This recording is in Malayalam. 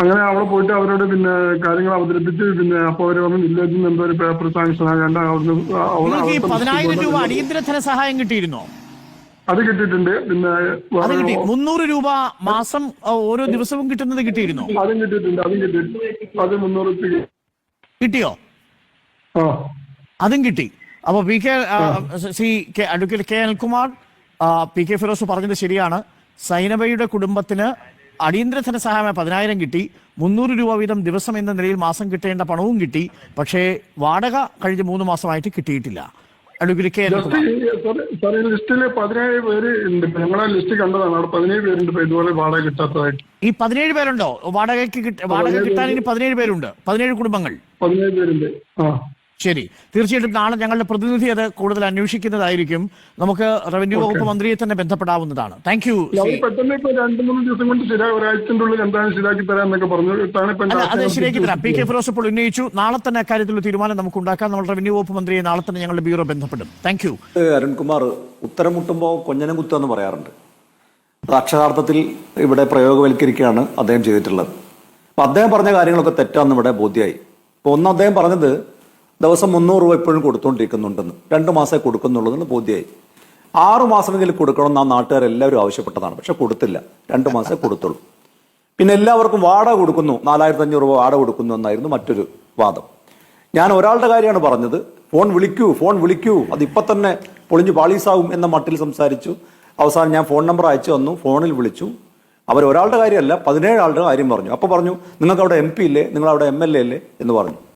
അങ്ങനെ അവിടെ പോയിട്ട് അവരോട് പിന്നെ കാര്യങ്ങൾ അവതരിപ്പിച്ച് പിന്നെ അപ്പൊ അവര് പറഞ്ഞു വില്ലേജിൽ നിന്ന് എന്തോ ഒരു പേപ്പർ സാങ്ഷൻ ആകാണ്ട് നിങ്ങൾക്ക് ഈ 10,000 രൂപ അടിയന്തര ധനസഹായം കിട്ടിയിരുന്നോ? അത് കിട്ടിയിട്ടുണ്ട്. പിന്നെ അത് കിട്ടി. 300 രൂപ മാസം ഓരോ ദിവസവും കിട്ടുന്നത് കിട്ടിയിരുന്നോ? അതും കിട്ടിയിട്ടുണ്ട്. അത് 300 കിട്ടിയോ? ആ അതും കിട്ടി. അപ്പൊ advocate K Anilkumar, P K Firoz പറഞ്ഞത് ശരിയാണ്. സൈനബയുടെ കുടുംബത്തിന് അടിയന്തര ധനസഹായം 10,000 കിട്ടി. 300 രൂപ വീതം ദിവസം എന്ന നിലയിൽ മാസം കിട്ടേണ്ട പണവും കിട്ടി. പക്ഷേ വാടക കഴിഞ്ഞ 3 മാസമായിട്ട് കിട്ടിയിട്ടില്ല. അഡ്വക്കേറ്റ് കെ അനിൽകുമാർ, ലിസ്റ്റില് 17 പേര് ഉണ്ട്. ഞങ്ങളെ ലിസ്റ്റ് കണ്ടതാണ്. അവിടെ 17 പേരുണ്ട് ഇതുപോലെ വാടക കിട്ടാത്തതായിട്ട്. ഈ 17 പേരുണ്ടോ? വാടക കിട്ടാൻ ഇനി 17 പേരുണ്ട്. 17 കുടുംബങ്ങൾ. 17 പേരുണ്ട്. ആ ശരി, തീർച്ചയായിട്ടും നാളെ ഞങ്ങളുടെ പ്രതിനിധി അത് കൂടുതൽ അന്വേഷിക്കുന്നതായിരിക്കും. നമുക്ക് റവന്യൂ വകുപ്പ് മന്ത്രിയെ തന്നെ ബന്ധപ്പെടാവുന്നതാണ്. Thank you. പെട്ടെന്ന് ഇപ്പൊ 2-3 ദിവസം കൊണ്ട് ഒരാഴ്ചന്റെ ഉള്ളിൽ എന്തായാലും ശരിയാക്കി തരാന്നൊക്കെ പറഞ്ഞു. അത് ശരിയാക്കി തരാം. പി കെ ഫിറോസ് ഇപ്പോൾ ഉന്നയിച്ചു. നാളെ തന്നെ അക്കാര്യത്തിലുള്ള തീരുമാനം നമുക്ക് ഉണ്ടാക്കാം. നമ്മൾ റവന്യൂ വകുപ്പ് മന്ത്രിയെ നാളെ തന്നെ ഞങ്ങളുടെ ബ്യൂറോ ബന്ധപ്പെടും. Thank you. അരുൺകുമാർ, ഉത്തരം മുട്ടുമ്പോൾ കൊഞ്ഞനം കുത്തുമെന്ന് പറയാറുണ്ട്. അത് അക്ഷരാർത്ഥത്തിൽ ഇവിടെ പ്രയോഗവൽക്കരിക്കുകയാണ് അദ്ദേഹം ചെയ്തിട്ടുള്ളത്. അപ്പൊ അദ്ദേഹം പറഞ്ഞ കാര്യങ്ങളൊക്കെ തെറ്റാന്ന് ഇവിടെ ബോധ്യമായി. അപ്പൊ ഒന്ന്, അദ്ദേഹം പറഞ്ഞത് ദിവസം 300 രൂപ ഇപ്പോഴും കൊടുത്തുകൊണ്ടിരിക്കുന്നുണ്ടെന്ന്, 2 മാസമേ കൊടുക്കുന്നുള്ളതെന്ന് ബോധ്യമായി. 6 മാസമെങ്കിലും കൊടുക്കണമെന്ന് ആ നാട്ടുകാരെല്ലാവരും ആവശ്യപ്പെട്ടതാണ്. പക്ഷെ കൊടുത്തില്ല, 2 മാസമേ കൊടുത്തുള്ളൂ. പിന്നെ എല്ലാവർക്കും വാടക കൊടുക്കുന്നു, 4,500 രൂപ വാടക കൊടുക്കുന്നു എന്നായിരുന്നു മറ്റൊരു വാദം. ഞാൻ ഒരാളുടെ കാര്യമാണ് പറഞ്ഞത്. ഫോൺ വിളിക്കൂ, അതിപ്പോ തന്നെ പൊളിഞ്ഞു പാളീസാവും എന്ന മട്ടിൽ സംസാരിച്ചു. അവസാനം ഞാൻ ഫോൺ നമ്പർ അയച്ചു തന്നു, ഫോണിൽ വിളിച്ചു. ഒരാളുടെ കാര്യമല്ല, 17 ആളുടെ കാര്യം പറഞ്ഞു. അപ്പൊ പറഞ്ഞു, നിങ്ങൾക്ക് അവിടെ MP ഇല്ലേ, നിങ്ങൾ അവിടെ MLA അല്ലേ എന്ന് പറഞ്ഞു.